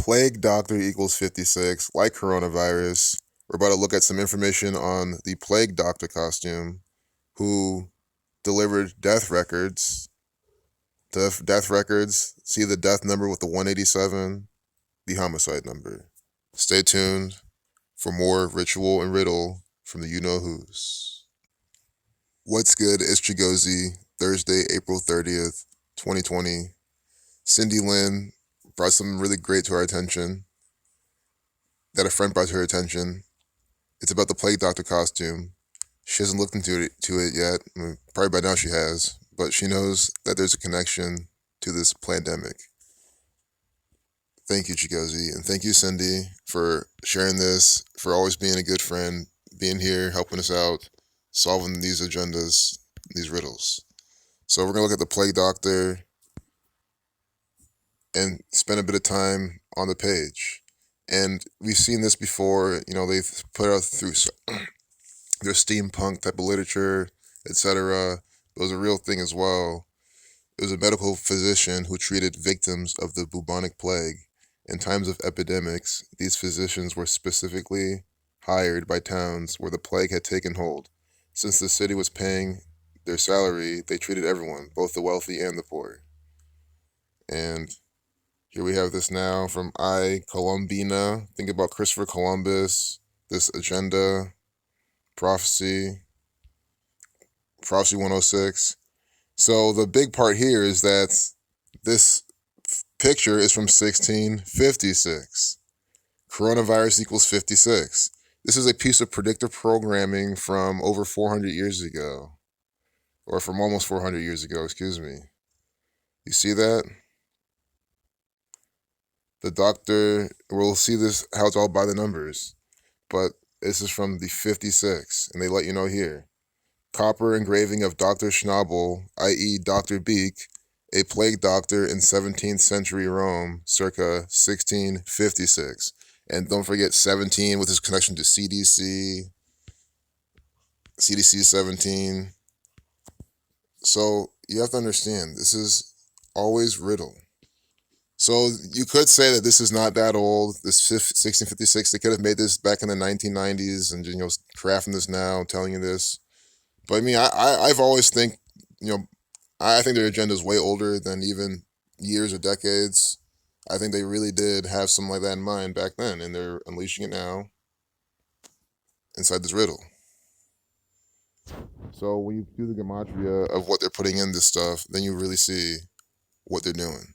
plague doctor equals 56, like coronavirus. We're about to look at some information on the plague doctor costume, who delivered death records. Death records, see the death number with the 187, the homicide number. Stay tuned for more ritual and riddle from the you-know-whos. What's good? It's Chigozie, Thursday, April 30th, 2020. Cindy Lynn brought something really great to our attention, that a friend brought to her attention. It's about the plague doctor costume. She hasn't looked into it yet. I mean, probably by now she has, but she knows that there's a connection to this pandemic. Thank you, Chigozie, and thank you, Cindy, for sharing this, for always being a good friend, being here, helping us out, solving these agendas, these riddles. So we're going to look at the plague doctor and spend a bit of time on the page. And we've seen this before, they've put out through their steampunk type of literature, etc. It was a real thing as well. It was a medical physician who treated victims of the bubonic plague. In times of epidemics, these physicians were specifically hired by towns where the plague had taken hold. Since the city was paying their salary, they treated everyone, both the wealthy and the poor. And here we have this now from I, Columbina. Think about Christopher Columbus, this agenda, Prophecy 106. So the big part here is that this picture is from 1656. Coronavirus equals 56. This is a piece of predictive programming from over 400 years ago. Or from almost 400 years ago, excuse me. You see that? The doctor, we'll see this, how it's all by the numbers. But this is from the 56, and they let you know here. Copper engraving of Dr. Schnabel, i.e. Dr. Beak, a plague doctor in 17th century Rome, circa 1656. And don't forget 17 with his connection to CDC 17. So you have to understand, this is always riddle. So you could say that this is not that old, this 1656, they could have made this back in the 1990s and, crafting this now, telling you this. But I mean, I've always think, I think their agenda is way older than even years or decades. I think they really did have something like that in mind back then, and they're unleashing it now inside this riddle. So when you do the Gematria of what they're putting in this stuff, then you really see what they're doing,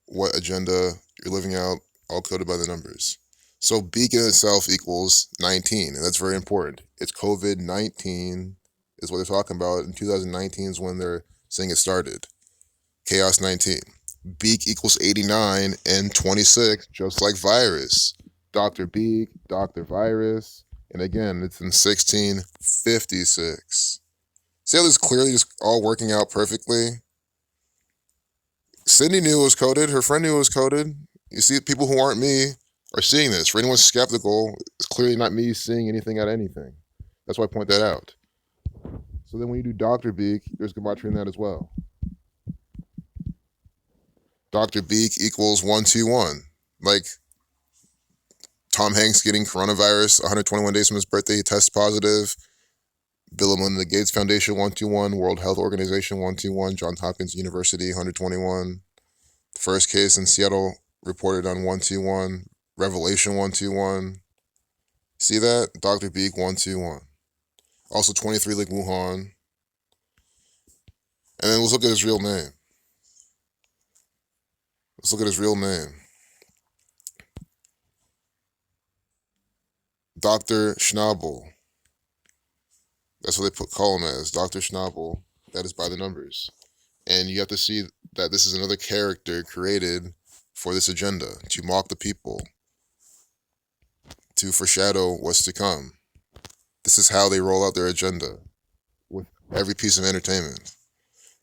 what agenda you're living out, all coded by the numbers. So beacon itself equals 19, and that's very important. It's COVID-19 is what they're talking about, and 2019 is when they're saying it started. Chaos 19. Beak equals 89 and 26, just like virus. Dr. Beak, Dr. Virus, and again, it's in 1656. See how this is clearly just all working out perfectly? Cindy knew it was coded. Her friend knew it was coded. You see, people who aren't me are seeing this. For anyone skeptical, it's clearly not me seeing anything out of anything. That's why I point that out. So then when you do Dr. Beak, there's Gematria in that as well. Dr. Beak equals 121. Like Tom Hanks getting coronavirus 121 days from his birthday, he tests positive. Bill and Melinda Gates Foundation 121, World Health Organization 121, Johns Hopkins University 121. The first case in Seattle reported on 121, Revelation 121. See that? Dr. Beak 121. Also 23 like Wuhan. And then let's look at his real name. Dr. Schnabel. That's what they call him as, Dr. Schnabel. That is by the numbers. And you have to see that this is another character created for this agenda, to mock the people, to foreshadow what's to come. This is how they roll out their agenda with every piece of entertainment.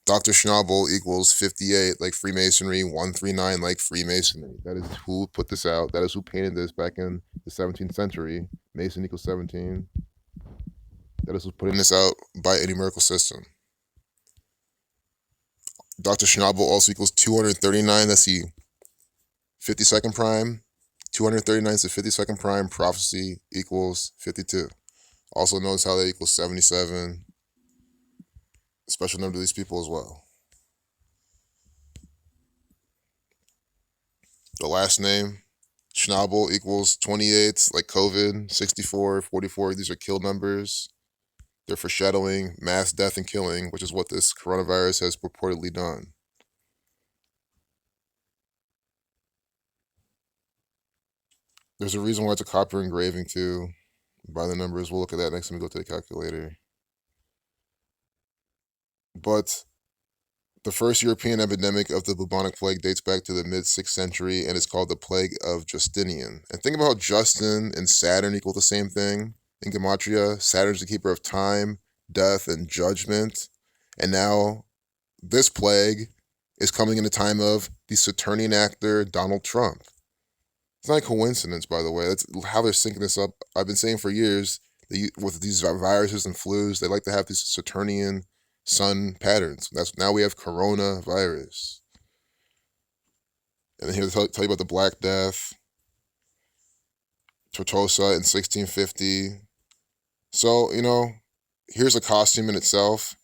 Dr. Schnabel equals 58 like Freemasonry, 139 like Freemasonry. That is who put this out. That is who painted this back in the 17th century. Mason equals 17. That is who's putting this out by a numerical system. Dr. Schnabel also equals 239. That's the 52nd prime. 239 to 52nd prime prophecy equals 52. Also notice how that equals 77. Special number to these people as well. The last name, Schnabel, equals 28, like COVID, 64, 44. These are kill numbers. They're foreshadowing mass death and killing, which is what this coronavirus has purportedly done. There's a reason why it's a copper engraving too, by the numbers. We'll look at that next time we go to the calculator. But the first European epidemic of the bubonic plague dates back to the mid-6th century and is called the Plague of Justinian. And think about how Justin and Saturn equal the same thing. In Gematria, Saturn's the keeper of time, death, and judgment. And now this plague is coming in the time of the Saturnian actor Donald Trump. It's not a coincidence, by the way. That's how they're syncing this up. I've been saying for years, with these viruses and flus, they like to have these Saturnian sun patterns. Now we have coronavirus. And then here to tell you about the Black Death, Tortosa in 1650. So, here's a costume in itself.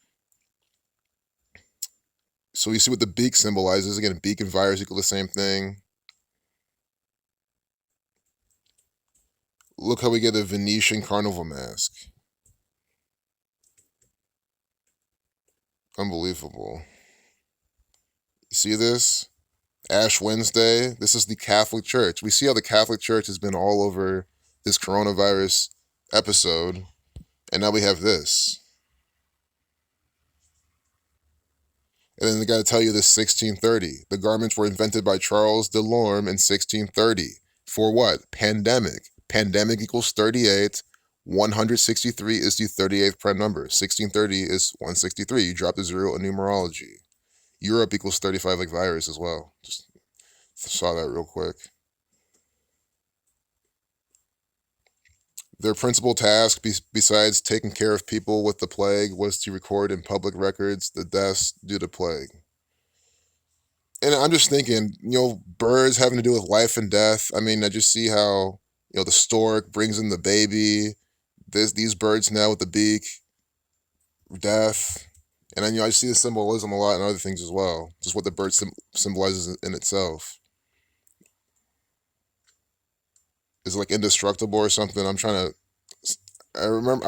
So you see what the beak symbolizes. Again, beak and virus equal the same thing. Look how we get a Venetian carnival mask. Unbelievable. You see this? Ash Wednesday. This is the Catholic Church. We see how the Catholic Church has been all over this coronavirus episode. And now we have this. And then they got to tell you this 1630. The garments were invented by Charles de Lorme in 1630. For what? Pandemic. Pandemic equals 38. 163 is the 38th prime number. 1630 is 163. You drop the zero in numerology. Europe equals 35 like virus as well. Just saw that real quick. Their principal task, besides taking care of people with the plague, was to record in public records the deaths due to plague. And I'm just thinking, birds having to do with life and death. I mean, I just see how, the stork brings in the baby. These birds now with the beak, death. And then, I see the symbolism a lot in other things as well. Just what the bird symbolizes in itself. Is it like indestructible or something? I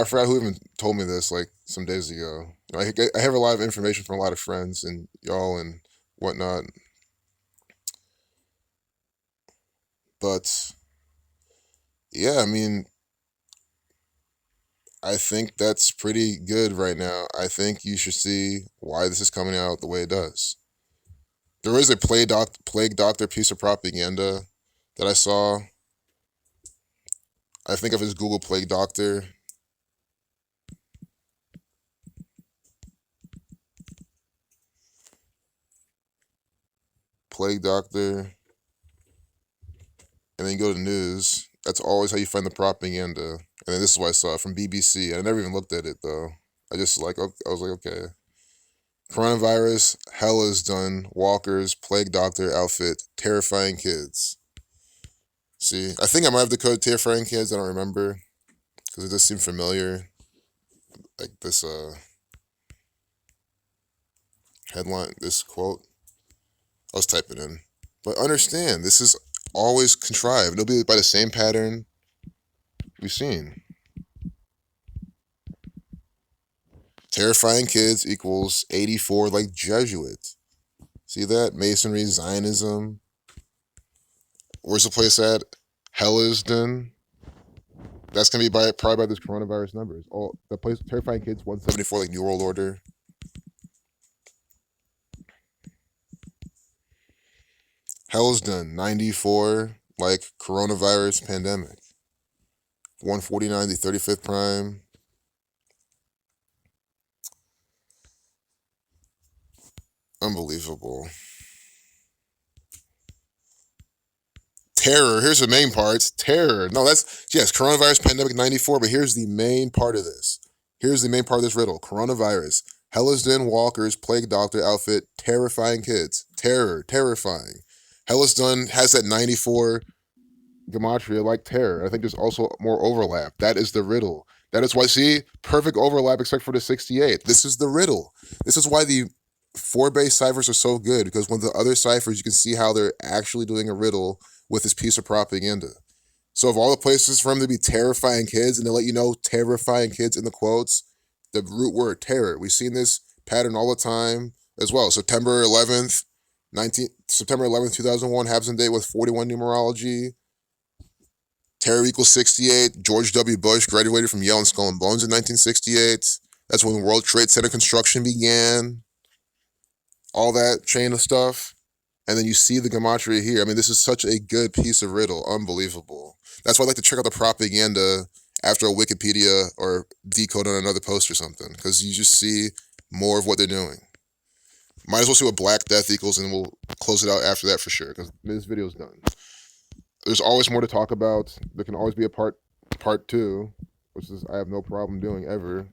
forgot who even told me this like some days ago. I have a lot of information from a lot of friends and y'all and whatnot. But yeah, I mean, I think that's pretty good right now. I think you should see why this is coming out the way it does. There is a plague doctor piece of propaganda that I saw. I think of his Google Plague Doctor. Plague Doctor. And then you go to news. That's always how you find the propaganda. And then this is what I saw from BBC. I never even looked at it though. I was like, okay. Coronavirus, hell is done. Walkers, Plague Doctor outfit, terrifying kids. See, I think I might have the code terrifying kids. I don't remember because it does seem familiar. Like this headline, this quote. I was typing in. But understand, this is always contrived. It'll be by the same pattern we've seen. Terrifying kids equals 84 like Jesuit. See that? Masonry, Zionism. Where's the place at? Hellisden. That's going to be probably by this coronavirus numbers. Oh, the place, Terrifying Kids, 174 like New World Order. Hellisden, 94 like coronavirus pandemic. 149, the 35th prime. Unbelievable. Terror. Here's the main parts. Terror. No, yes, coronavirus pandemic 94, but here's the main part of this. Here's the main part of this riddle. Coronavirus. Hellisden Walker's Plague Doctor outfit. Terrifying kids. Terror. Terrifying. Hellisden has that 94 Gematria like terror. I think there's also more overlap. That is the riddle. That is why, see, perfect overlap except for the 68. This is the riddle. This is why the 4-base ciphers are so good, because when the other ciphers, you can see how they're actually doing a riddle with this piece of propaganda. So of all the places for him to be terrifying kids, and they let you know terrifying kids in the quotes, the root word terror. We've seen this pattern all the time as well. September 11th, 2001 happens in date with 41 numerology. Terror equals 68. George W. Bush graduated from Yale and Skull and Bones in 1968. That's when World Trade Center construction began. All that chain of stuff. And then you see the gematria here. I mean, this is such a good piece of riddle. Unbelievable. That's why I like to check out the propaganda after a Wikipedia or decode on another post or something, because you just see more of what they're doing. Might as well see what Black Death equals, and we'll close it out after that for sure, because this video's done. There's always more to talk about. There can always be a part 2, which is I have no problem doing ever.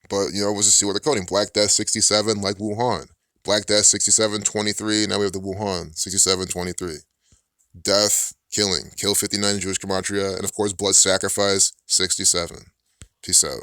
But, we'll just see what they're coding. Black Death 67, like Wuhan. Black Death 6723. Now we have the Wuhan 6723. Death, killing. Kill 59 in Jewish Gematria. And of course, blood sacrifice 67. Peace out.